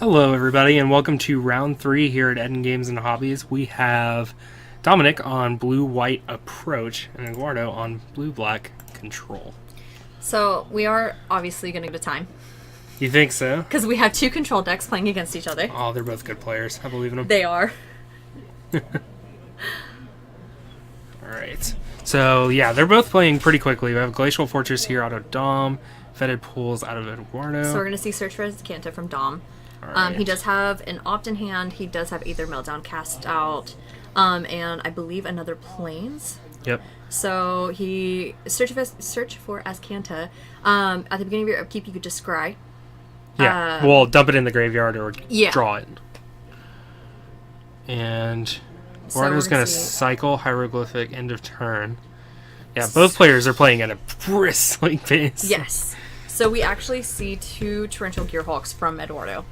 Hello, everybody, and welcome to round 3 here at Ettin Games and Hobbies. We have Dominic on blue-white approach and Eduardo on blue-black control. So we are obviously going to go to time. You think so? Because we have two control decks playing against each other. Oh, they're both good players. I believe in them. They are. Alright. So, yeah, they're both playing pretty quickly. We have Glacial Fortress here out of Dom, Fetid Pools out of Eduardo. So we're going to see Search for Azcanta from Dom. Right. He does have an Opt in hand. He does have Aether Meltdown cast out. And I believe another Plains. Yep. So he search for Azcanta. At the beginning of your upkeep, you could just scry. Yeah. Well, dump it in the graveyard or yeah. draw it. And Eduardo's going to cycle Hieroglyphic end of turn. Yeah, both players are playing at a bristling pace. Yes. So we actually see two Torrential Gearhulks from Eduardo.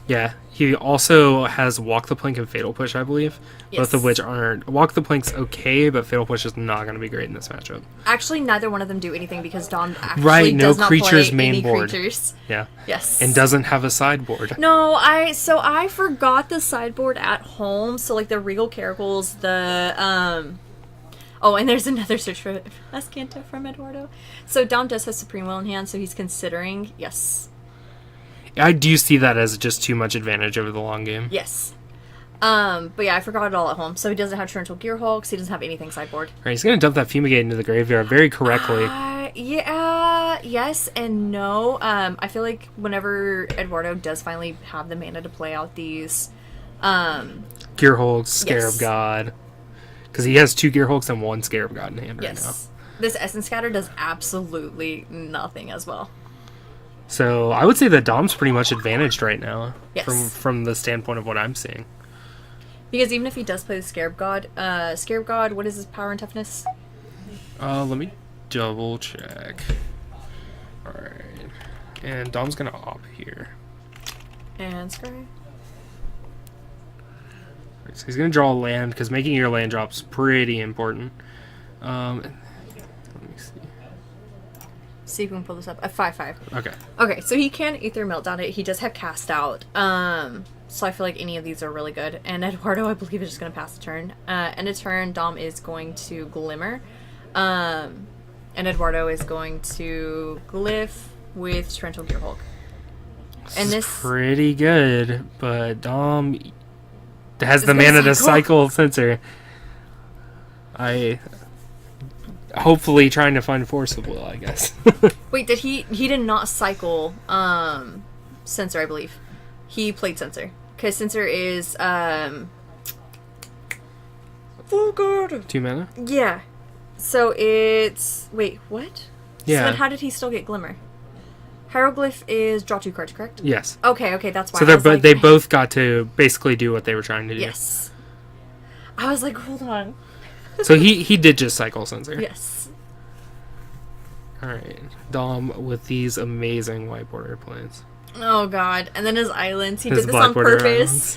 Yeah, he also has Walk the Plank and Fatal Push, I believe. Yes. Both of which aren't... Walk the Plank's okay, but Fatal Push is not going to be great in this matchup. Actually, neither one of them do anything because Dom actually no does not creatures play main any board. creatures. Yeah. Yes. And doesn't have a sideboard. No, I forgot the sideboard at home. So like the Regal Caracals, the oh, and there's another search for Azcanta from Eduardo. So Dom does have Supreme Will in hand, so he's considering yes. I do see that as just too much advantage over the long game. Yes. But yeah, I forgot it all at home. So he doesn't have Torrential Gearhulks. He doesn't have anything sideboard. Right, he's going to dump that Fumigate into the graveyard very correctly. Yeah, yes and no. I feel like whenever Eduardo does finally have the mana to play out these... Gearhulks, Scarab God. Because he has 2 Gearhulks and 1 Scarab God in hand right now. This Essence Scatter does absolutely nothing as well. So I would say that Dom's pretty much advantaged right now. Yes. From the standpoint of what I'm seeing. Because even if he does play the Scarab God, what is his power and toughness? Let me double check. Alright. And Dom's gonna op here. And Scry. Right, so he's gonna draw a land, because making your land drop's pretty important. Let me see. See if we can pull this up. A 5/5. Okay. Okay, so he can Aether Meltdown it. He does have Cast Out. So I feel like any of these are really good. And Eduardo, I believe, is just going to pass the turn. End of turn, Dom is going to Glimmer. And Eduardo is going to Glyph with Torrential Gearhulk. And this is pretty good, but Dom has the gonna mana to cycle Sensor. Hopefully trying to find Force of Will, I guess. Wait, he did not cycle Sensor, I believe. He played Sensor. Because Sensor is oh god. 2 mana? Yeah. So it's wait, what? Yeah. So then how did he still get Glimmer? Hieroglyph is draw 2 cards, correct? Yes. Okay, that's why. So they both got to basically do what they were trying to do. Yes. I was like, hold on. So he did just cycle Sensor. Yes. Alright. Dom with these amazing white border planes. Oh god. And then his islands. He did this on purpose.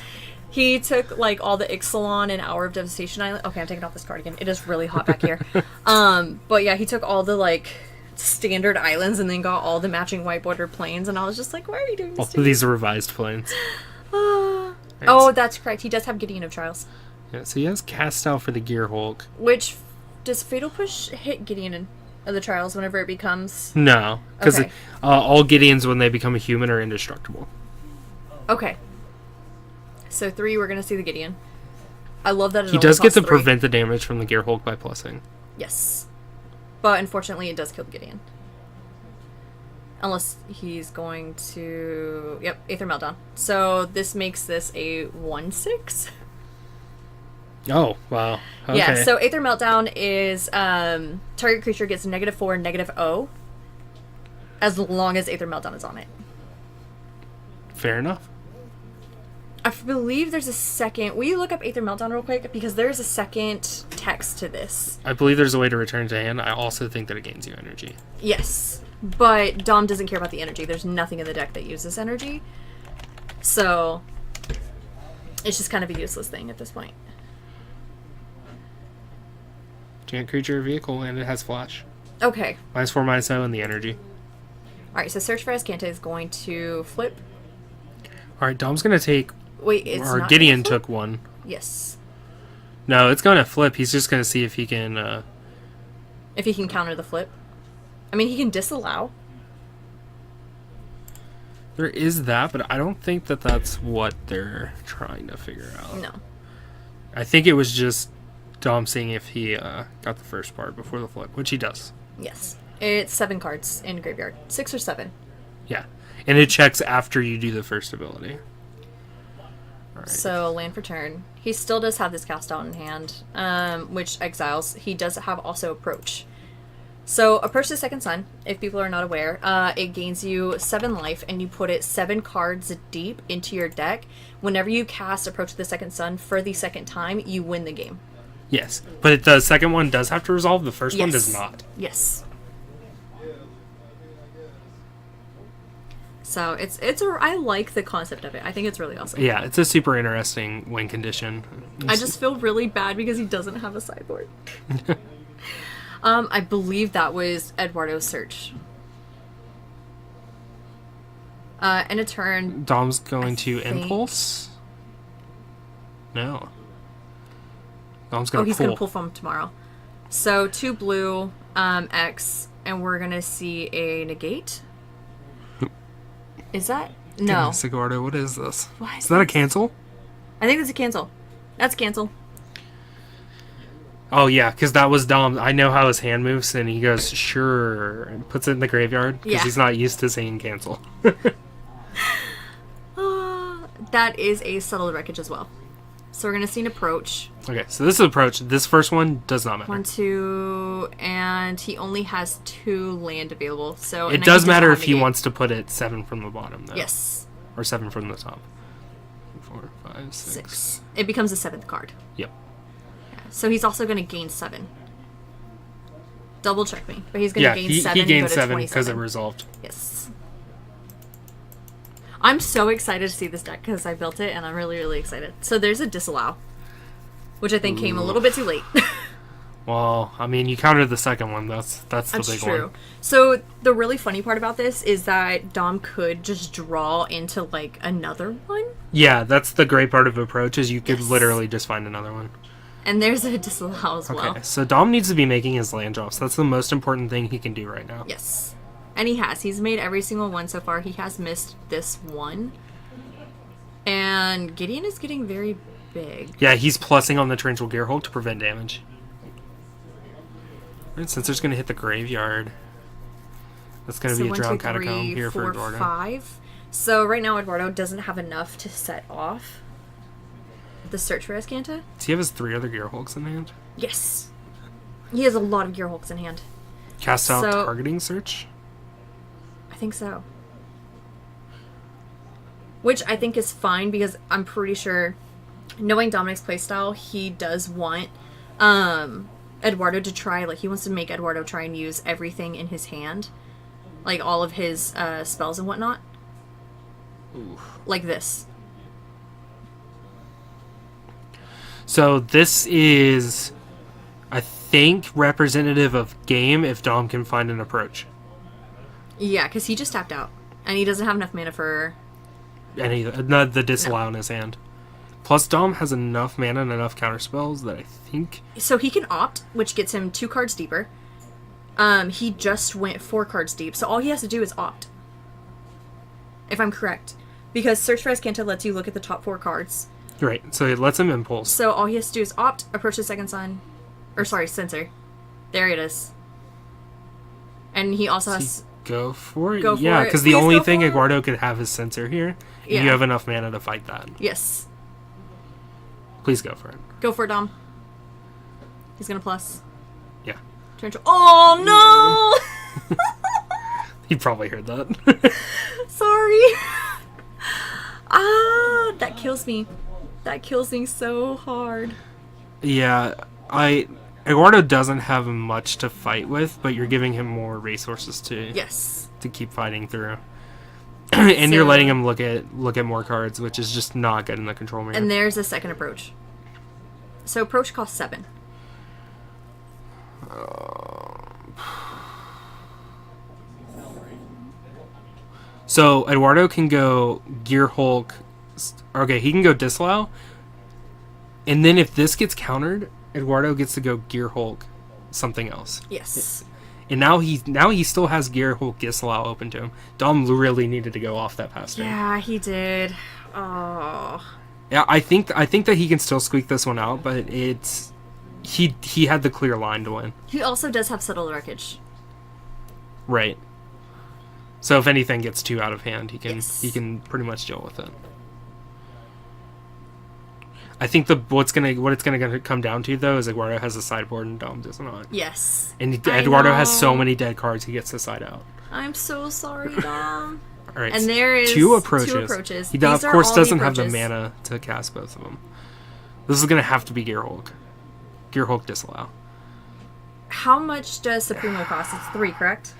He took like all the Ixalan and Hour of Devastation Island. Okay, I'm taking off this cardigan. It is really hot back here. But yeah, he took all the like standard islands and then got all the matching white border planes, and I was just like, why are you doing this? All of these are revised planes. Oh, that's correct. He does have Gideon of Trials. Yeah, so he has Cast Out for the Gearhulk. Which does Fatal Push hit Gideon of the Trials whenever it becomes? No, because all Gideons when they become a human are indestructible. Okay. So 3, we're gonna see the Gideon. I love that he does get to prevent the damage from the Gearhulk by plussing. Yes, but unfortunately, it does kill the Gideon. Unless he's going to Aether Meltdown. So this makes this a 1/6. Oh, wow. Okay. Yeah, so Aether Meltdown is target creature gets -4, -0 as long as Aether Meltdown is on it. Fair enough. I believe there's a second... Will you look up Aether Meltdown real quick? Because there's a second text to this. I believe there's a way to return to hand. I also think that it gains you energy. Yes, but Dom doesn't care about the energy. There's nothing in the deck that uses energy. So it's just kind of a useless thing at this point. Giant creature vehicle, and it has flash. Okay. -4, -0, and the energy. Alright, so Search for Azcanta is going to flip. Alright, All right, Dom's going to take... Wait, it's Or not Gideon gonna flip? took one. Yes. No, it's going to flip. He's just going to see if he can... If he can counter the flip. I mean, he can disallow. There is that, but I don't think that that's what they're trying to figure out. No. I think it was just Dom seeing if he got the first part before the flip, which he does. Yes. It's 7 cards in graveyard. 6 or 7. Yeah. And it checks after you do the first ability. All right. So, land for turn. He still does have this cast out in hand, which exiles. He does have also approach. So, approach the second sun, if people are not aware, it gains you 7 life, and you put it 7 cards deep into your deck. Whenever you cast approach the second sun for the second time, you win the game. Yes. But the second one does have to resolve. The first one does not. Yes. So I like the concept of it. I think it's really awesome. Yeah, it's a super interesting win condition. I just feel really bad because he doesn't have a sideboard. I believe that was Eduardo's search. And a turn. Dom's going I to think- impulse. No. Dom's going to he's pull. gonna pull from tomorrow. So 2 blue, X, and we're gonna see a negate. Is that no? Eduardo, what is this? Why Is that a cancel? I think that's a cancel. That's cancel. Oh, yeah, because that was Dom. I know how his hand moves, and he goes, sure, and puts it in the graveyard because Yeah. he's not used to saying cancel. That is a subtle wreckage as well. So we're gonna see an approach. Okay, so this is approach. This first one does not matter. 1, 2, and he only has 2 land available. So It and then does he matter have if he negate. wants to put it 7 from the bottom, though. Yes, Or 7 from the top. 4, 5, 6. 6. It becomes the 7th card. Yep. So he's also gonna gain 7. Double check me, but he's gonna Yeah, gain he 7. gained go to 7 because it 27. resolved. Yes. I'm so excited to see this deck because I built it and I'm really, really excited. So there's a disallow, which I think came a little bit too late. Well, I mean, you countered the second one. That's the That's big true. one. So the really funny part about this is that Dom could just draw into like another one. Yeah, that's the great part of approach is you could Yes. literally just find another one. And there's a disallow as well. Okay, so Dom needs to be making his land drops. That's the most important thing he can do right now. Yes. And he has. He's made every single one so far. He has missed this one. And Gideon is getting very big. Yeah, he's plussing on the Torrential Gearhulk to prevent damage. Alright, Censor's going to hit the graveyard. That's going to be a 1, Drowned 2, Catacomb 3, here for 4, Eduardo. 5. So right now Eduardo doesn't have enough to set off the search for Escanta. Does he have his 3 other Gearhulks in hand? Yes. He has a lot of Gearhulks in hand. Cast out So- Targeting Search? I think so. Which I think is fine because I'm pretty sure, knowing Dominic's playstyle, he does want Eduardo to try, like, he wants to make Eduardo try and use everything in his hand. Like, all of his spells and whatnot. Ooh. Like this. So this is, I think, representative of game if Dom can find an approach. Yeah, because he just tapped out. And he doesn't have enough mana for... And not the disallow in his hand. Plus, Dom has enough mana and enough counter spells that I think... So he can opt, which gets him 2 cards deeper. He just went 4 cards deep, so all he has to do is opt. If I'm correct. Because Search for Escanta lets you look at the top 4 cards. Right, so it lets him impulse. So all he has to do is opt, approach the second sun. Or sorry, censor. There it is. And he also has... Go for it? Go for yeah, it. because the Please only go thing for it. Eduardo could have is Censor here. And Yeah. you have enough mana to fight that. Yes. Please go for it. Go for it, Dom. He's gonna plus. Yeah. Turn to... Oh, no! He probably heard that. Sorry. That kills me. That kills me so hard. Yeah, Eduardo doesn't have much to fight with, but you're giving him more resources to Yes. to keep fighting through. And you're So- letting him look at more cards, which is just not good in the control mirror. And there's a second approach. So approach costs 7. So Eduardo can go Gearhulk Okay, he can go disallow. And then if this gets countered, Eduardo gets to go Gear Hulk something else. Yes. And now he still has Gear Hulk disallow open to him. Dom really needed to go off that pass turn. Yeah, he did. Oh. Yeah, I think that he can still squeak this one out, but it's he had the clear line to win. He also does have subtle wreckage. Right. So if anything gets too out of hand, he can pretty much deal with it. I think what it's gonna come down to though is Eduardo has a sideboard and Dom does not. Yes. And Eduardo has so many dead cards he gets to side out. I'm so sorry, Dom. All right. And there is two approaches. He of course doesn't have the mana to cast both of them. This is gonna have to be Gear Hulk. Gear Hulk disallow. How much does Supremo cost? It's 3, correct?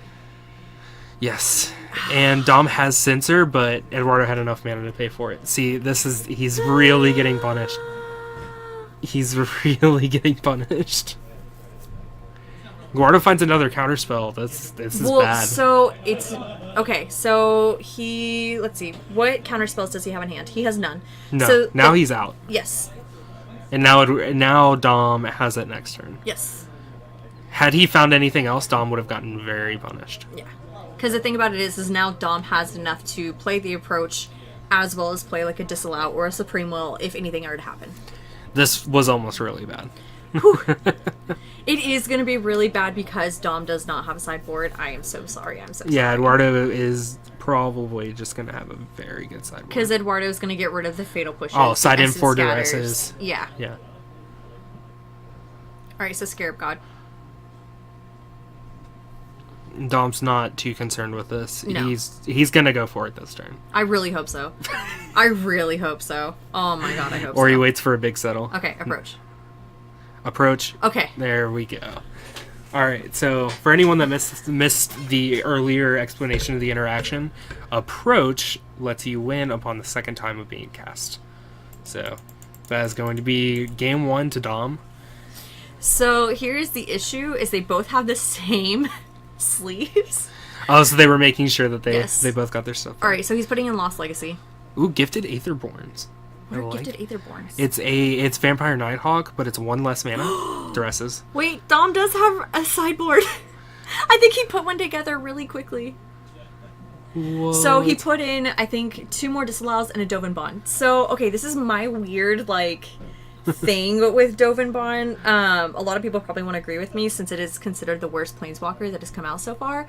Yes. And Dom has Censor, but Eduardo had enough mana to pay for it. See, he's really getting punished. He's really getting punished. Eduardo finds another counterspell. This is bad. So it's okay. So let's see, what counterspells does he have in hand? He has none. No. So now he's out. Yes. And now Dom has it next turn. Yes. Had he found anything else, Dom would have gotten very punished. Yeah. Because the thing about it is now Dom has enough to play the approach as well as play like a disallow or a supreme will if anything were to happen. This was almost really bad. It is going to be really bad because Dom does not have a sideboard. I am so sorry. Yeah, Eduardo is probably just going to have a very good sideboard. Because Eduardo is going to get rid of the fatal pushes. Oh, side in for scatters. duresses. Yeah. Yeah. Alright, so Scarab God. Dom's not too concerned with this. No. He's gonna go for it this turn. I really hope so. I really hope so. Oh my god, I hope so. Or he waits for a big settle. Okay, approach. Approach. Okay. There we go. Alright, so for anyone that missed the earlier explanation of the interaction, approach lets you win upon the second time of being cast. So that is going to be game 1 to Dom. So here's the issue, is they both have the same sleeves. Oh, so they were making sure that Yes. they both got their stuff. Alright, so he's putting in Lost Legacy. Ooh, Gifted Aetherborns. What are Gifted Aetherborns? It's Vampire Nighthawk, but it's 1 less mana. Duresses. Wait, Dom does have a sideboard. I think he put one together really quickly. What? So he put in, I think, 2 more disallows and a Dovin Bond. So, okay, this is my weird, thing with Dovin Bond. A lot of people probably won't agree with me since it is considered the worst Planeswalker that has come out so far.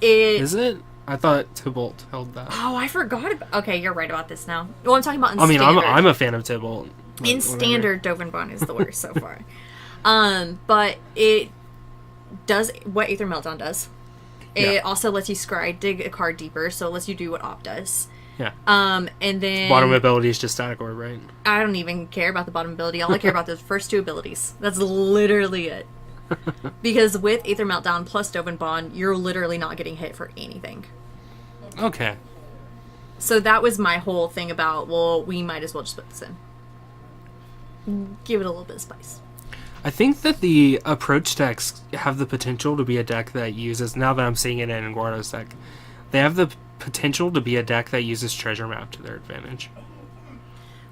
Is it? I thought Tybalt held that. Oh, I forgot about... Okay, you're right about this now. Well, I'm talking about in standard. standard. I'm a fan of Tybalt. In standard, Dovin Bond is the worst so far. But it does what Aether Meltdown does. It also lets you scry, dig a card deeper, so it lets you do what Op does. Yeah. And then... Bottom ability is just Static Orb, right? I don't even care about the bottom ability. All I care about is the first 2 abilities. That's literally it. Because with Aether Meltdown plus Dovin Bond, you're literally not getting hit for anything. Okay. So that was my whole thing about, well, we might as well just put this in. Give it a little bit of spice. I think that the approach decks have the potential to be a deck that uses, now that I'm seeing it in Eduardo's deck, they have the potential to be a deck that uses Treasure Map to their advantage.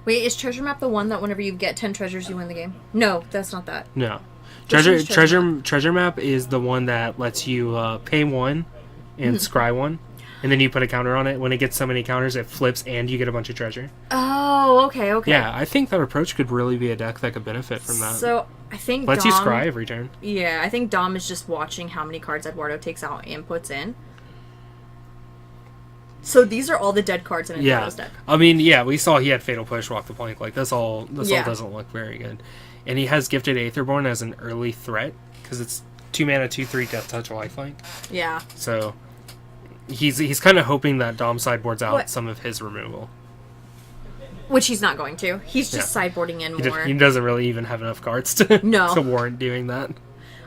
Wait, is Treasure Map the one that whenever you get 10 treasures, you win the game? No, that's not that. No. Treasure Map is the one that lets you pay 1 and scry 1. And then you put a counter on it. When it gets so many counters, it flips and you get a bunch of treasure. Oh, okay. Yeah, I think that approach could really be a deck that could benefit from that. So, I think lets you scry every turn. Yeah, I think Dom is just watching how many cards Eduardo takes out and puts in. So these are all the dead cards in Eduardo's deck. I mean, yeah, we saw he had Fatal Push, Walk the Plank. This all doesn't look very good. And he has Gifted Aetherborn as an early threat, because it's 2 mana, 2/3 Death Touch, Lifelink. Yeah. So... He's kind of hoping that Dom sideboards out some of his removal. Which he's not going to. He's just sideboarding in more. He doesn't really even have enough cards to warrant doing that.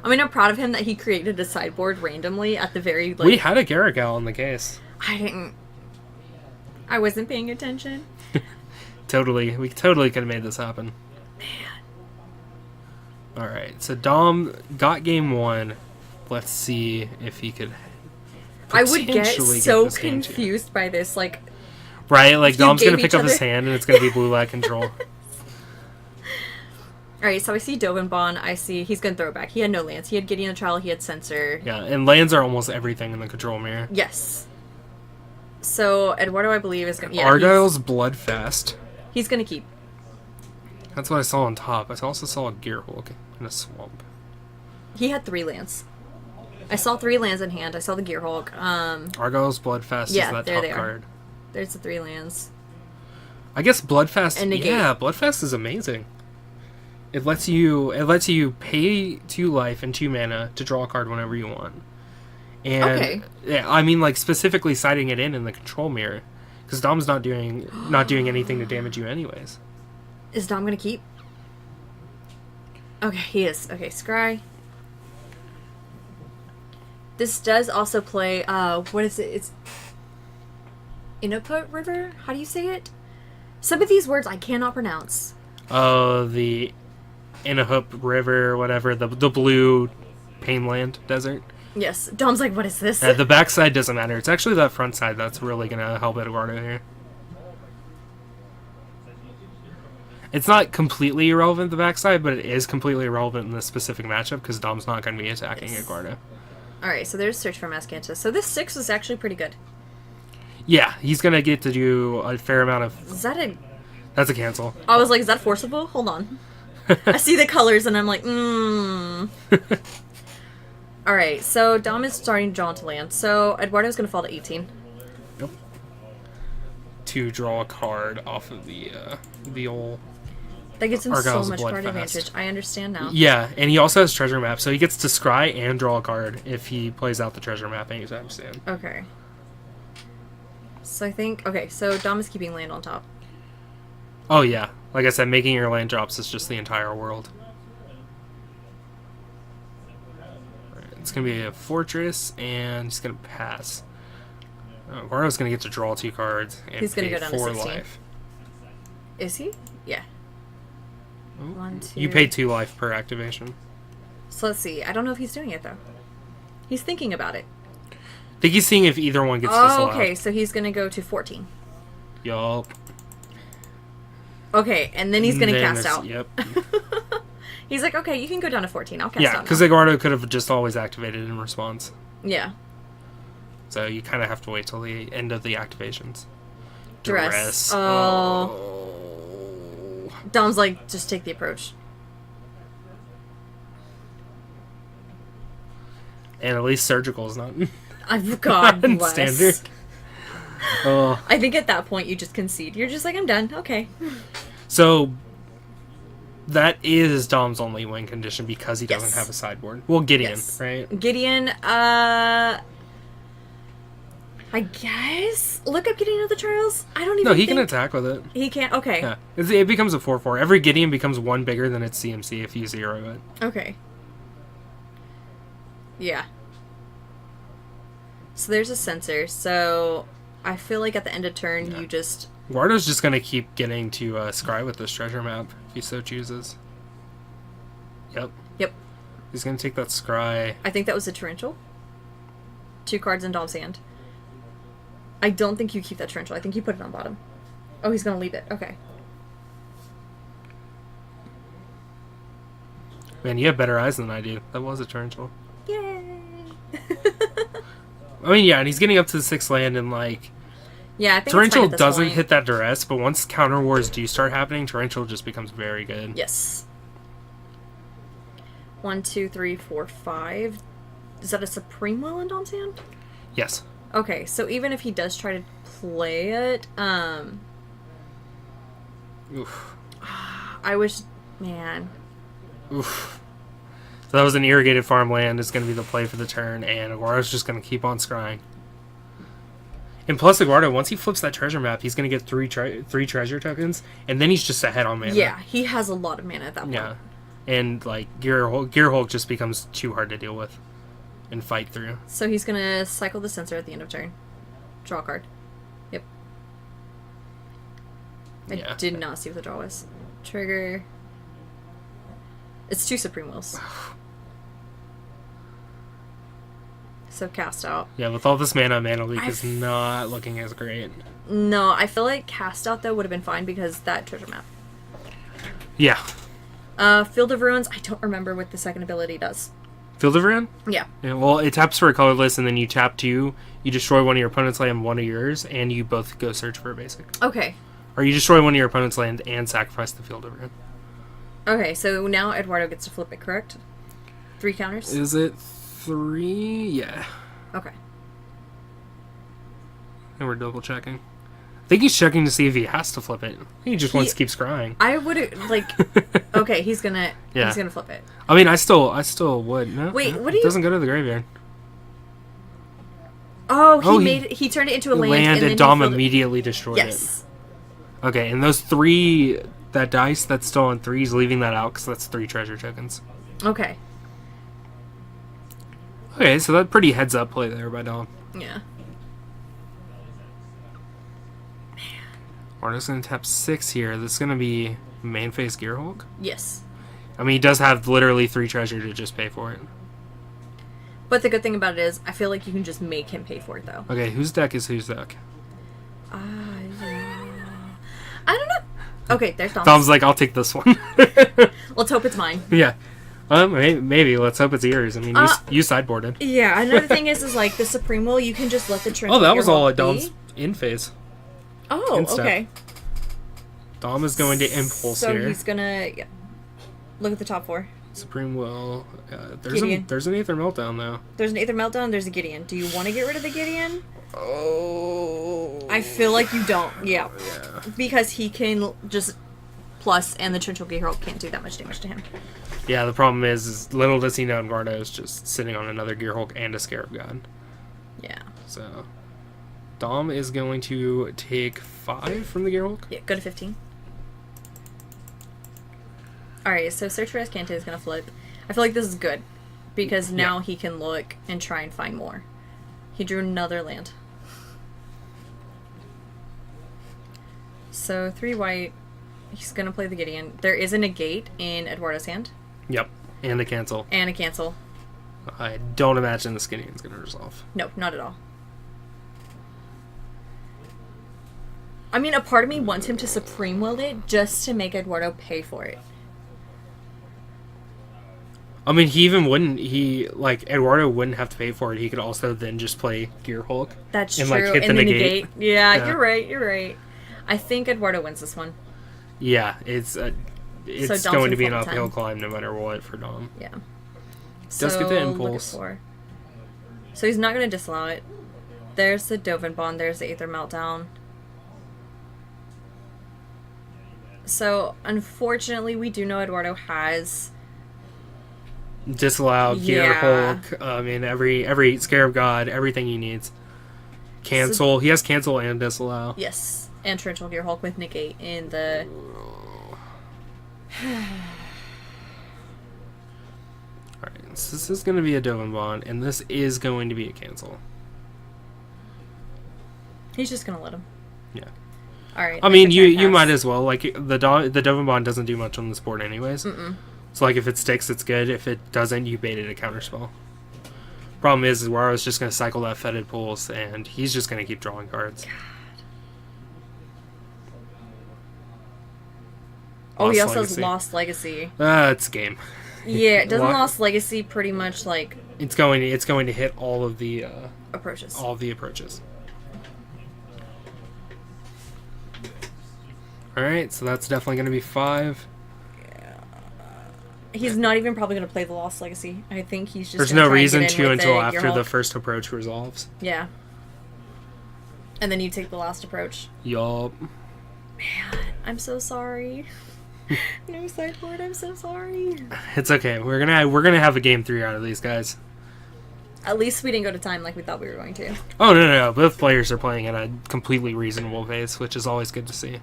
I mean, I'm proud of him that he created a sideboard randomly at the very... we had a Garagel in the case. I wasn't paying attention. Totally. We totally could have made this happen. Man. Alright, so Dom got game 1. Let's see if he could... I would get so confused by this, Right? Like, You Dom's going to gave pick up each his other- hand, and it's going to be blue light control. Alright, so I see Dovenbon. I see he's going to throw it back. He had no lance. He had Gideon the Trial. He had Censor. Yeah, and lands are almost everything in the control mirror. Yes. So Eduardo, I believe, is going to... Yeah, Argyle's Bloodfast. he's going to keep. That's what I saw on top. I also saw a Gearhulk in a swamp. He had 3 lands. I saw 3 lands in hand. I saw the Gearhulk. Argyle's Bloodfast Yeah, is that there top they are. card. There's the 3 lands. I guess Bloodfast. And negate. Yeah, Bloodfast is amazing. It lets you pay 2 life and 2 mana to draw a card whenever you want. And Okay. yeah, I mean, like, specifically citing it in the control mirror, because Dom's not doing anything to damage you anyways. Is Dom going to keep? Okay, he is. Okay, Scry. This does also play, what is it? It's Inoput River? How do you say it? Some of these words I cannot pronounce. The Inahup River or whatever, the blue Painland Desert. Yes, Dom's like, what is this? The backside doesn't matter. It's actually that front side that's really gonna help Eduardo here. It's not completely irrelevant, the backside, but it is completely irrelevant in this specific matchup because Dom's not going to be attacking Eduardo. Alright, so there's Search for Mascantus. So this 6 is actually pretty good. Yeah, he's going to get to do a fair amount of... Is that a... That's a cancel. I was like, is that forcible? Hold on. I see the colors and I'm like, Alright, so Dom is starting to draw into land. So Eduardo's going to fall to 18. Yep. To draw a card off of the old... That gives him Argyle's so much card Bloodfast. advantage. I understand now. Yeah, and he also has treasure map, so he gets to scry and draw a card if he plays out the treasure map anytime soon. Okay. So I think... Okay, so Dom is keeping land on top. Oh yeah, like I said, making your land drops is just the entire world. Right, it's gonna be a fortress, and he's gonna pass. Guardo's gonna get to draw 2 cards and He's gonna pay go down to 4 16. life. Is he? Yeah. 1, 2... You pay 2 life per activation. So let's see. I don't know if he's doing it, though. He's thinking about it. I think he's seeing if either one gets Oh, disallowed. okay. So he's going to go to 14. Yup. Okay, and then he's going to Then cast it's- out. Yep. He's like, okay, you can go down to 14. I'll cast Yeah, out because now. Eduardo could have just always activated in response. Yeah. So you kind of have to wait till the end of the activations. Duress. Oh. Dom's like, just take the approach. And at least surgical is not God bless. standard. Oh. I think at that point you just concede. You're just like, I'm done. Okay. So that is Dom's only win condition because he doesn't Yes. have a sideboard. Well, Gideon, Yes. right? Gideon, I guess? Look up Gideon of the Trials? I don't even No, he think... can attack with it. He can't? Okay. Yeah, it becomes a 4/4. Every Gideon becomes 1 bigger than its CMC if you zero it. Okay. Yeah. So there's a sensor. So I feel like at the end of turn, you just... Guardo's just going to keep getting to scry with this treasure map if he so chooses. Yep. Yep. He's going to take that scry. I think that was a torrential. 2 cards in Dom's hand. I don't think you keep that torrential. I think you put it on bottom. Oh, he's going to leave it. Okay. Man, you have better eyes than I do. That was a torrential. Yay! I mean, yeah, and he's getting up to the 6th land, and, like... Yeah, I think Torrential it's fine at this doesn't point. hit that duress, but once counter wars do start happening, Torrential just becomes very good. Yes. 1, 2, 3, 4, 5. Is that a Supreme Will in Dom's hand? Yes. Okay, so even if he does try to play it, Oof. I wish, man. Oof. So that was an irrigated farmland. It's going to be the play for the turn, and Aguaro's just going to keep on scrying. And plus, Eduardo, once he flips that treasure map, he's going to get three treasure tokens, and then he's just ahead on mana. Yeah, he has a lot of mana at that point. Yeah. And, like, Gearhulk just becomes too hard to deal with and fight through. So he's gonna cycle the sensor at the end of turn. Draw a card. Yep. I did not see what the draw was. Trigger. It's 2 Supreme Wills. So cast out. Yeah, with all this mana, Mana Leak is not looking as great. No, I feel like cast out though would have been fine because that treasure map. Yeah. Field of Ruins, I don't remember what the second ability does. Field of Ruin? Yeah. Yeah, well, it taps for a colorless, and then you tap 2, you destroy one of your opponent's land, one of yours, and you both go search for a basic. Okay. Or you destroy one of your opponent's land and sacrifice the Field of Ruin. Okay, so now Eduardo gets to flip it, correct? 3 counters? Is it 3? Yeah. Okay. And we're double checking. I think he's checking to see if he has to flip it. He just wants to keep scrying. I would like. Okay, he's gonna flip it. I mean, I still would. No, Wait, no, what do you? It doesn't go to the graveyard. Oh, he turned it into a land, and Dom immediately destroyed it. Yes. Okay, and those 3, that dice that's still on 3s, leaving that out because that's 3 treasure tokens. Okay. Okay, so that pretty heads up play there by Dom. Yeah. We're just going to tap 6 here. This is going to be main phase Gearhulk. Yes. I mean, he does have literally 3 treasure to just pay for it. But the good thing about it is, I feel like you can just make him pay for it, though. Okay, whose deck is whose deck? I don't know. Okay, there's Dom's. Dom's like, I'll take this one. Let's hope it's mine. Yeah. Maybe. Let's hope it's yours. I mean, you sideboarded. Yeah, another thing is like, the Supreme Will, you can just let the Trinity. Oh, that was all at Dom's in phase. Oh, okay. Dom is going to impulse here. So he's gonna look at the top 4. Supreme Will. There's an Aether Meltdown though. There's an Aether Meltdown. There's a Gideon. Do you want to get rid of the Gideon? Oh. I feel like you don't. Yeah. Yeah. Because he can just plus, and the Trinchal Gearhulk can't do that much damage to him. Yeah. The problem is little does he know, Eduardo is just sitting on another Gearhulk and a Scarab God. Yeah. So Dom is going to take 5 from the Gearhulk. Yeah. Go to 15. Alright, so Search for Escante is going to flip. I feel like this is good, because now he can look and try and find more. He drew another land. So 3 white, he's going to play the Gideon. There is a negate in Eduardo's hand. Yep, and a cancel. And a cancel. I don't imagine the Gideon's going to resolve. No, not at all. I mean, a part of me wants him to Supreme Will it just to make Eduardo pay for it. I mean, he even wouldn't. Eduardo wouldn't have to pay for it. He could also then just play Gearhulk. That's and, true. hit the negate. Yeah, you're right. I think Eduardo wins this one. Yeah, it's So going to be an flip uphill 10. climb no matter what for Dom. Yeah. Does get the impulse. Look at 4. So he's not going to disallow it. There's the Dovin Bond. There's the Aether Meltdown. So, unfortunately, we do know Eduardo has... Disallowed, Yeah. Gearhulk, I mean, every Scarab God, everything he needs. Cancel. He has cancel and disallow. Yes. And Torrential Gearhulk with negate in the... Alright, so this is going to be a Dovin Bond, and this is going to be a cancel. He's just going to let him. Yeah. Alright. I mean, you might as well. Like, the Dovin Bond doesn't do much on this board anyways. So, like, if it sticks, it's good. If it doesn't, you baited a counterspell. Problem is Eduardo's just going to cycle that Fetid Pulse, and he's just going to keep drawing cards. Oh, he also has Lost Legacy. It's a game. Yeah, doesn't Lost Legacy pretty much, like... It's going to hit all of the... approaches. All of the approaches. Alright, so that's definitely going to be 5. He's not even probably going to play the Lost Legacy. I think he's just There's gonna no try and reason get in to with until the after Gearhulk. the first approach resolves. Yeah. And then you take the last approach. Yup. Man, I'm so sorry. No sideboard, I'm so sorry. It's okay. We're gonna have a game 3 out of these guys. At least we didn't go to time like we thought we were going to. Oh, no. Both players are playing at a completely reasonable pace, which is always good to see.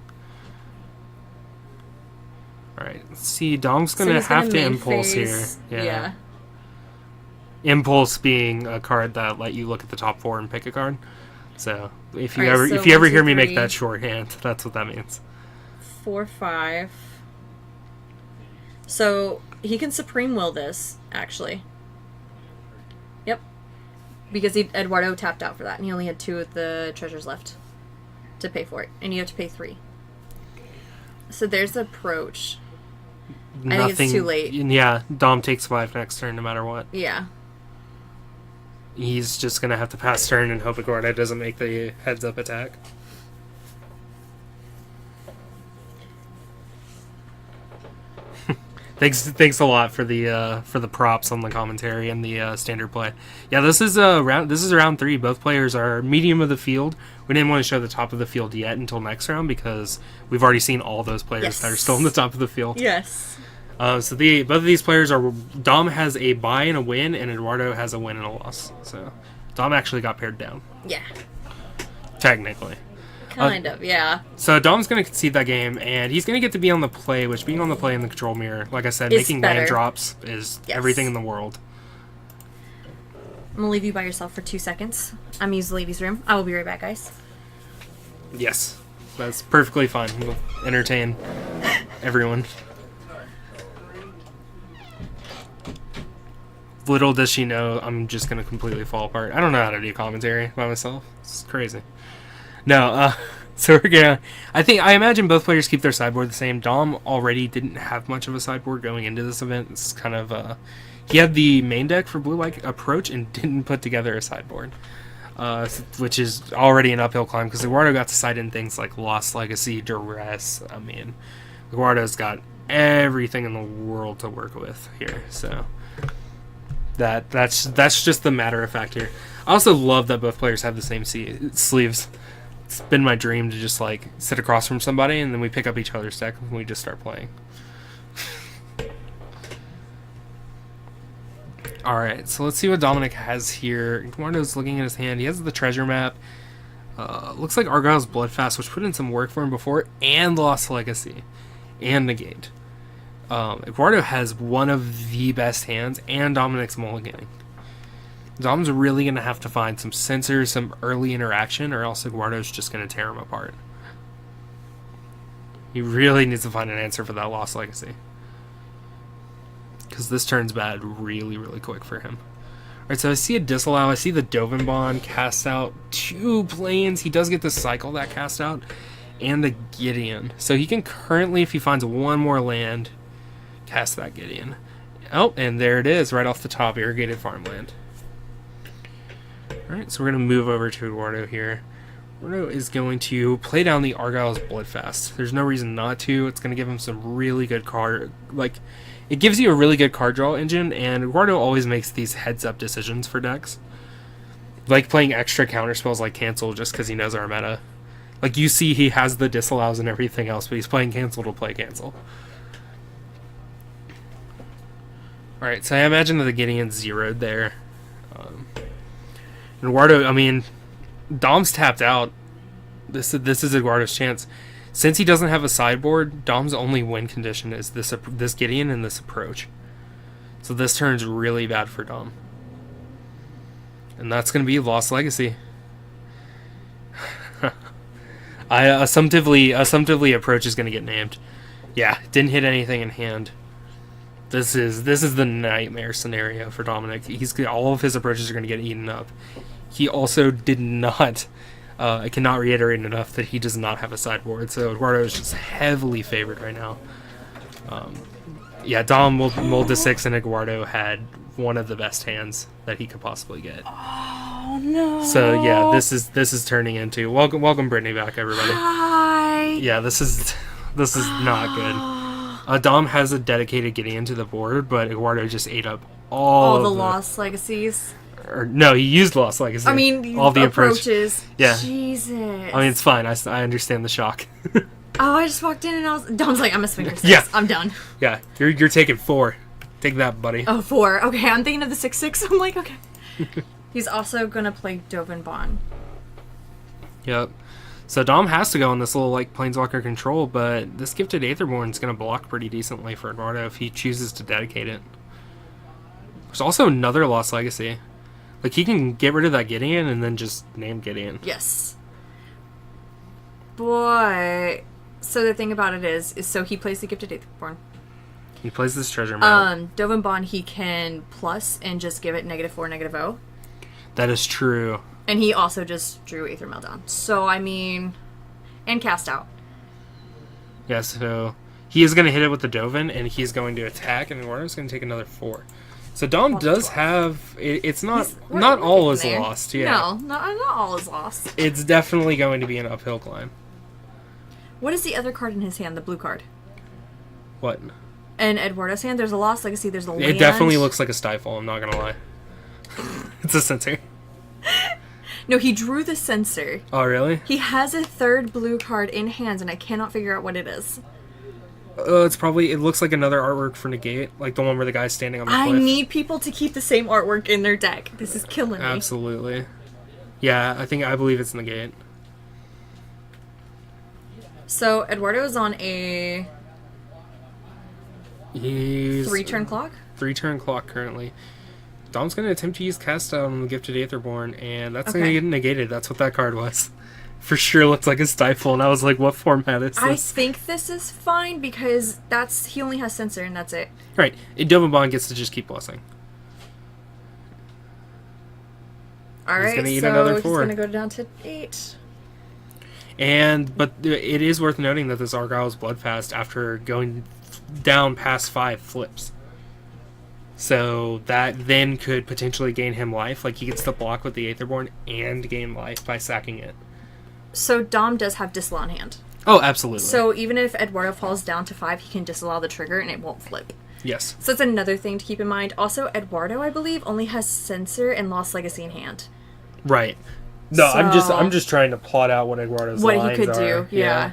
Alright, let's see. Dom's gonna have to impulse phase. here. Yeah. Impulse being a card that let you look at the top 4 and pick a card. So if you ever hear me make that shorthand, that's what that means. 4, 5. So he can Supreme Will this, actually. Yep. Because Eduardo tapped out for that, and he only had 2 of the treasures left. to pay for it, and you have to pay 3. So there's the approach. I think it's too late. Yeah, Dom takes 5 next turn no matter what. Yeah. He's just going to have to pass turn and hope Eduardo doesn't make the heads-up attack. Thanks a lot for the props on the commentary and the standard play. Yeah, this is round 3. Both players are medium of the field. We didn't want to show the top of the field yet until next round because we've already seen all those players that are still in the top of the field. Yes. So both of these players are. Dom has a bye and a win, and Eduardo has a win and a loss. So Dom actually got paired down. Yeah. Technically. Kind of, yeah. So Dom's going to concede that game, and he's going to get to be on the play, which being on the play in the control mirror, like I said, making land drops is everything in the world. I'm going to leave you by yourself for 2 seconds. I'm using the ladies' room. I will be right back, guys. Yes. That's perfectly fine. We'll entertain everyone. Little does she know I'm just going to completely fall apart. I don't know how to do commentary by myself. It's crazy. No, so we're gonna. I imagine both players keep their sideboard the same. Dom already didn't have much of a sideboard going into this event. It's kind of he had the main deck for blue like approach and didn't put together a sideboard, which is already an uphill climb because Eduardo got to side in things like Lost Legacy, Duress. I mean, Eduardo's got everything in the world to work with here. So that's just the matter of fact here. I also love that both players have the same sleeves. It's been my dream to just like sit across from somebody and then we pick up each other's deck and we just start playing. Alright, so let's see what Dominic has here. Eduardo's looking at his hand. He has the treasure map. Looks like Argyle's Bloodfast, which put in some work for him before, and Lost Legacy, and Negate. Eduardo has one of the best hands, and Dominic's mulliganing. Dom's really going to have to find some sensors, some early interaction, or else Eduardo's just going to tear him apart. He really needs to find an answer for that Lost Legacy. Because this turns bad really, really quick for him. Alright, so I see a disallow. I see the Dovinbon cast out 2 planes. He does get to cycle that cast out. And the Gideon. So he can currently, if he finds one more land, cast that Gideon. Oh, and there it is, right off the top, irrigated farmland. Alright, so we're going to move over to Eduardo here. Eduardo is going to play down the Argyle's Bloodfast. There's no reason not to. It's going to give him some really good card... it gives you a really good card draw engine, and Eduardo always makes these heads-up decisions for decks. Like playing extra counterspells like Cancel just because he knows our meta. Like, you see he has the disallows and everything else, but he's playing Cancel to play Cancel. Alright, so I imagine that the Gideon's zeroed there. Eduardo, I mean, Dom's tapped out. This is Eduardo's chance. Since he doesn't have a sideboard, Dom's only win condition is this Gideon and this approach. So this turns really bad for Dom. And that's going to be Lost Legacy. Assumptively approach is going to get named. Yeah, didn't hit anything in hand. This is the nightmare scenario for Dominic. All of his approaches are going to get eaten up. He also did not. I cannot reiterate enough that he does not have a sideboard, so Eduardo is just heavily favored right now. Yeah, Dom mulled to 6, and Eduardo had one of the best hands that he could possibly get. Oh no! So yeah, this is turning into welcome Brittany back, everybody. Hi. Yeah, this is not good. Dom has a dedicated Gideon to the board, but Eduardo just ate up all the Lost Legacies. Or no, he used Lost Legacy. I mean, all the approaches. Yeah. Jesus. I mean, it's fine. I understand the shock. Oh, I just walked in and Dom's like, I'm a swing for 6. Yeah. I'm done. Yeah, you're taking 4. Take that, buddy. Oh, 4. Okay, I'm thinking of the 6/6. I'm like, okay. He's also gonna play Dovinbon. Yep. So Dom has to go on this little Planeswalker control, but this Gifted Aetherborn is gonna block pretty decently for Eduardo if he chooses to dedicate it. There's also another Lost Legacy. He can get rid of that Gideon and then just name Gideon. Yes. Boy. So the thing about it is so he plays the Gifted Aetherborn. He plays this treasure map. Dovinbon he can plus and just give it -4, -0. That is true. And he also just drew Aether Meltdown. So, I mean... And cast out. Yeah, so he is going to hit it with the Dovin, and he's going to attack, and Eduardo's going to take another 4. So Dom does have... It's not all is lost. Yeah. No, not all is lost. It's definitely going to be an uphill climb. What is the other card in his hand, the blue card? What? In Eduardo's hand, there's a Lost Legacy, there's a land. It definitely looks like a Stifle, I'm not going to lie. It's a censor. No, he drew the censor. Oh, really? He has a third blue card in hand, and I cannot figure out what it is. It looks like another artwork for Negate, like the one where the guy's standing on the cliff. I need people to keep the same artwork in their deck. This is killing me. Absolutely. Yeah, I believe it's Negate. So, Eduardo is on a... He's... 3-turn clock? 3-turn clock currently. Dom's going to attempt to use Cast Out on the Gifted Aetherborn, and that's Okay. going to get negated. That's what that card was. For sure looks like a Stifle, and I was like, what format is this? I think this is fine because he only has Censor and that's it. Right. Dovin gets to just keep blessing. Alright, gonna eat so another he's 4. going to go down to 8. But it is worth noting that this Argyle's Bloodfast, after going down past 5, flips. So that then could potentially gain him life. Like, he gets to block with the Aetherborn and gain life by sacking it. So Dom does have Disallow in hand. Oh, absolutely. So even if Eduardo falls down to 5, he can disallow the trigger and it won't flip. Yes. So that's another thing to keep in mind. Also, Eduardo, I believe, only has Censor and Lost Legacy in hand. Right. No, So- I'm just trying to plot out what Eduardo's What he lines could are. do, yeah.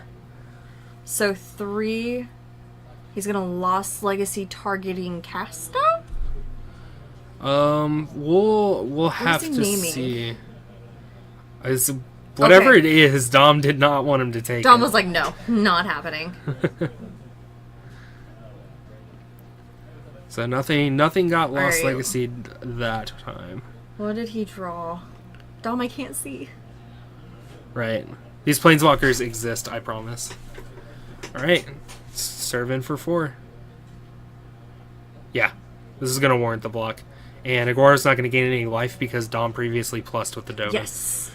So 3, he's gonna Lost Legacy targeting Cast Out? We'll have he to naming? see. Whatever Okay. it is, Dom did not want him to take Dom it. was like, no, not happening. So nothing got Lost Alright. Legacy that time. What did he draw? Dom, I can't see. Right. These Planeswalkers exist, I promise. Alright. Serve in for 4. Yeah. This is going to warrant the block. And Aguaro's not going to gain any life because Dom previously plussed with the Dovin. Yes.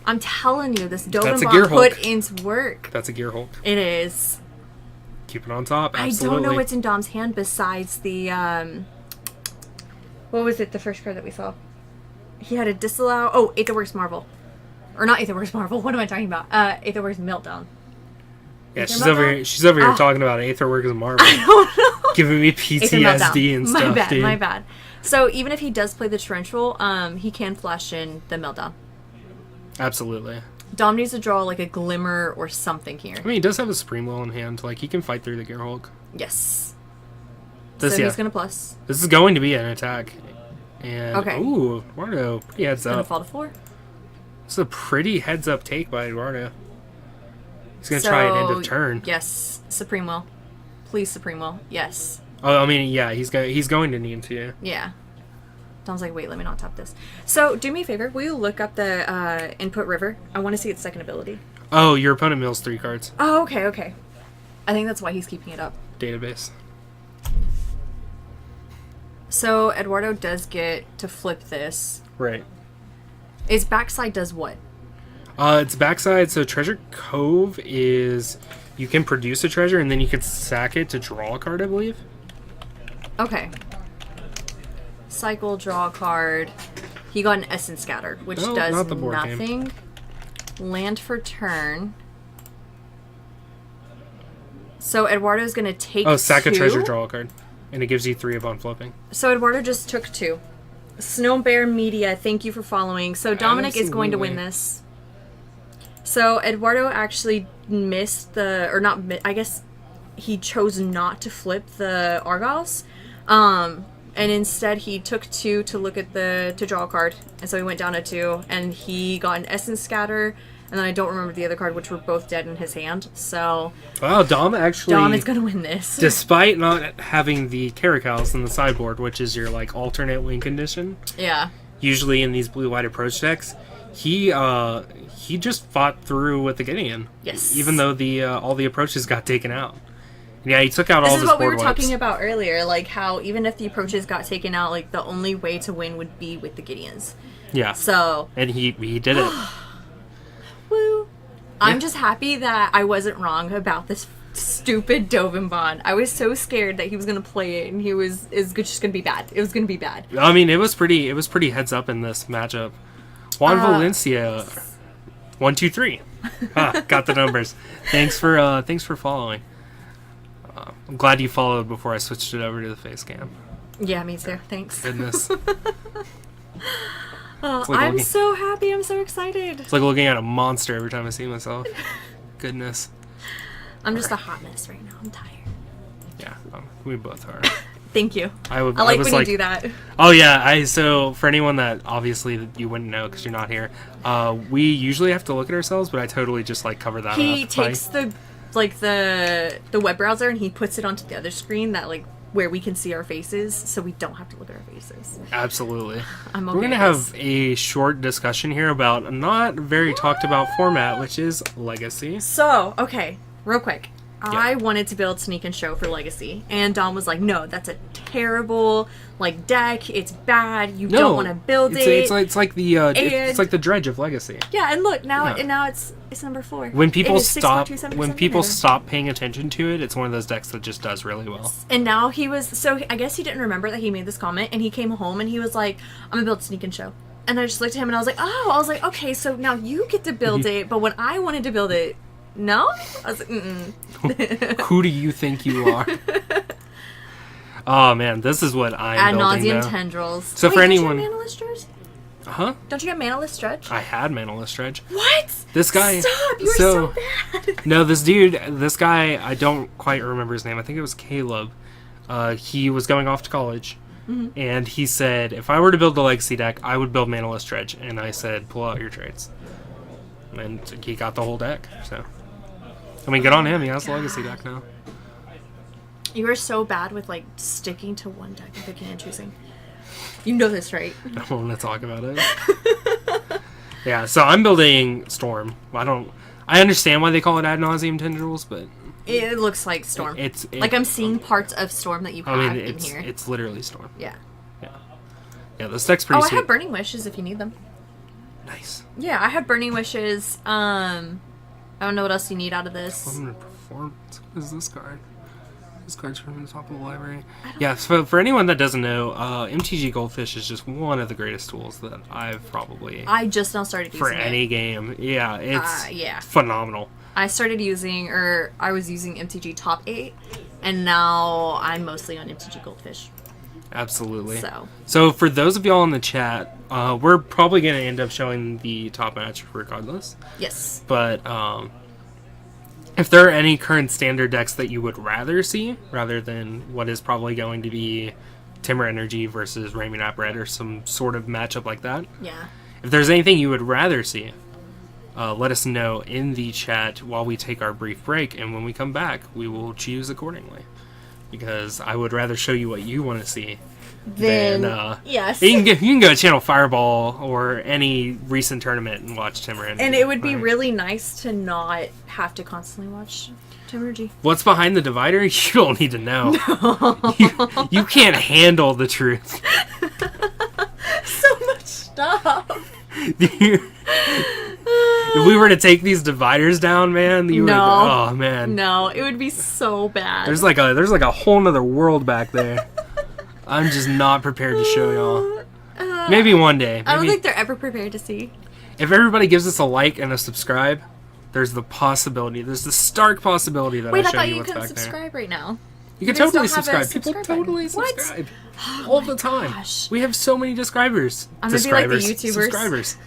I'm telling you, this That's a Dovin Gear put Hulk. in work. That's a Gear Hulk. It is. Keep it on top. I Absolutely. don't know what's in Dom's hand besides the, what was it, the first card that we saw? He had a Disallow. Oh, Aetherworks Marvel. Or not Aetherworks Marvel. What am I talking about? Aetherworks Meltdown. Yeah, Aether she's Meltdown? over here. She's over here Ah. talking about Aetherworks and Marvel, I don't know. giving me Aether PTSD and Meltdown. stuff, My bad, dude. my bad. So even if he does play the Torrential, he can flash in the Meltdown. Absolutely. Dom needs to draw like a Glimmer or something here. I mean, he does have a Supreme Will in hand. Like, he can fight through the Gear Hulk. Yes. This, So yeah. he's gonna plus. This is going to be an attack. And, Okay. ooh, Eduardo, pretty heads Gonna up. fall to 4. It's a pretty heads up take by Eduardo. He's gonna try an end of turn. Yes, Supreme Will. Please, Supreme Will. Yes. Oh, I mean, yeah, he's going to need to. Yeah. Dom's like, wait, let me not tap this. So, do me a favor. Will you look up the input river? I want to see its second ability. Oh, your opponent mills 3 cards. Oh, okay, okay. I think that's why he's keeping it up. Database. So, Eduardo does get to flip this. Right. Its backside does what? Its backside, so Treasure Cove is you can produce a treasure and then you could sack it to draw a card, I believe. Okay. Cycle, draw a card. He got an Essence Scatter, which No, does not the board game. nothing. Land for turn. So Eduardo's going to take Oh, sack 2. a treasure, draw a card. And it gives you 3 upon flipping. So Eduardo just took 2. Snow Bear Media, thank you for following. So Dominic is going to win Absolutely. this. So Eduardo actually missed the, or not, I guess he chose not to flip the Argyles. And instead he took 2 to look at to draw a card. And so he went down to 2 and he got an Essence Scatter. And then I don't remember the other card, which were both dead in his hand. So Wow, Dom actually, Dom is going to win this. despite not having the Caracals in the sideboard, which is your like alternate win condition, Yeah. usually in these blue-white approach decks, he just fought through with the Gideon. Yes. Even though the all the approaches got taken out. Yeah, he took out all This of is his what we board were wipes. talking about earlier, like how even if the approaches got taken out, like the only way to win would be with the Gideons. Yeah, So, and he did it. woo. I'm just happy that I wasn't wrong about this stupid Dovin bond. I was so scared that he was gonna play it and just gonna be bad. It was gonna be bad. I mean, it was pretty heads up in this matchup. Juan Valencia, 1, 2, 3. Got the numbers. Thanks for following. I'm glad you followed before I switched it over to the face cam. Yeah, me too. Thanks. Goodness. I'm so happy. I'm so excited. It's like looking at a monster every time I see myself. Goodness. I'm just a hot mess right now. I'm tired. Yeah, we both are. Thank you. I like when you do that. Oh yeah, so for anyone that obviously you wouldn't know because you're not here, we usually have to look at ourselves, but I totally just like cover that up. He takes the web browser and he puts it onto the other screen that like where we can see our faces, so we don't have to look at our faces. Absolutely. I'm okay. We're gonna have a short discussion here about a not very talked about format, which is Legacy. So, okay, real quick. Yeah. I wanted to build Sneak and Show for Legacy, and Dom was like, "No, that's a terrible like deck. It's bad. You don't want to build it." It's like the dredge of Legacy. Yeah, and look now, it's number 4. When people stop paying attention to it, it's one of those decks that just does really well. And now I guess he didn't remember that he made this comment, and he came home and he was like, "I'm gonna build Sneak and Show." And I just looked at him and I was like, "Okay, so now you get to build it, but when I wanted to build it." No? I was like, Who do you think you are? Oh man, this is what I'm building now. Ad nauseam tendrils. So for anyone, don't you have Manaless Dredge? Huh? Don't you have Manaless Dredge? I had Manaless Dredge. What? This guy. Stop! You were so bad. No, this guy. I don't quite remember his name. I think it was Caleb. He was going off to college, and he said, if I were to build the Legacy deck, I would build Manaless Dredge. And I said, pull out your trades. And he got the whole deck. So. I mean, good on him. He has a Legacy deck now. You are so bad with, like, sticking to one deck and picking and choosing. You know this, right? I don't want to talk about it. Yeah, so I'm building Storm. I understand why they call it Ad Nauseam Tendrils, but... It looks like Storm. Like, I'm seeing parts of Storm that you have in here. It's literally Storm. Yeah. Yeah, this deck's pretty sweet. I have Burning Wishes if you need them. Nice. Yeah, I have Burning Wishes. I don't know what else you need out of this. Limited Performance. What is this card? This card's from the top of the library. Yeah, so for anyone that doesn't know, MTG Goldfish is just one of the greatest tools that I've probably... I just now started using it. For any game. Yeah, it's phenomenal. I was using MTG Top 8, and now I'm mostly on MTG Goldfish. Absolutely. So for those of y'all in the chat, we're probably going to end up showing the top match regardless. Yes. But if there are any current standard decks that you would rather see, rather than what is probably going to be Timber Energy versus Raymond Red or some sort of matchup like that. Yeah. If there's anything you would rather see, let us know in the chat while we take our brief break, and when we come back, we will choose accordingly. Because I would rather show you what you want to see than yes. You can go to Channel Fireball or any recent tournament and watch Timber Energy. And it would be really nice to not have to constantly watch Timber Energy. What's behind the divider? You don't need to know. No. You can't handle the truth. So much stuff. If we were to take these dividers down, man, oh man. No, it would be so bad. There's like a whole nother world back there. I'm just not prepared to show y'all. Maybe one day. I don't think they're ever prepared to see. If everybody gives us a like and a subscribe, there's the stark possibility that I show you what's back there. Wait, I thought you couldn't subscribe right now. You can totally subscribe. People totally subscribe. All the time. Gosh. We have so many subscribers. I'm going to be like the YouTubers. Subscribers.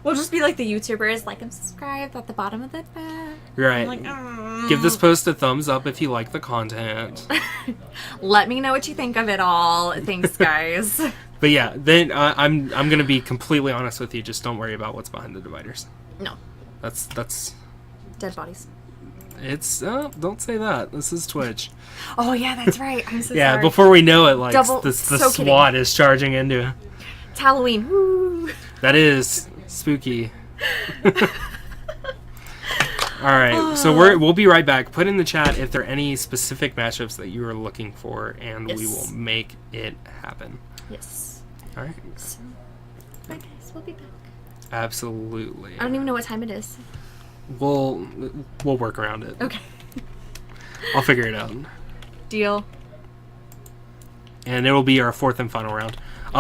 We'll just be like the YouTubers, like and subscribe at the bottom of the bed. Right. Like, give this post a thumbs up if you like the content. Let me know what you think of it all. Thanks, guys. But yeah, then I'm gonna be completely honest with you. Just don't worry about what's behind the dividers. No. That's dead bodies. It's don't say that. This is Twitch. Oh yeah, that's right. I'm so yeah, sorry. before we know it, like the SWAT is charging into. It's Halloween. Woo. That is spooky. All right, so we'll be right back. Put in the chat if there are any specific matchups that you are looking for, and we will make it happen. Yes. All right. So, bye guys. We'll be back. Absolutely. I don't even know what time it is. We'll work around it. Okay. I'll figure it out. Deal. And it'll be our fourth and final round.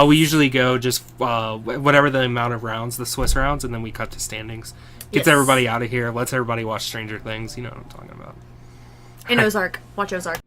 We usually go just whatever the amount of rounds, the Swiss rounds, and then we cut to standings. Gets everybody out of here. Lets everybody watch Stranger Things. You know what I'm talking about. And Ozark. Watch Ozark.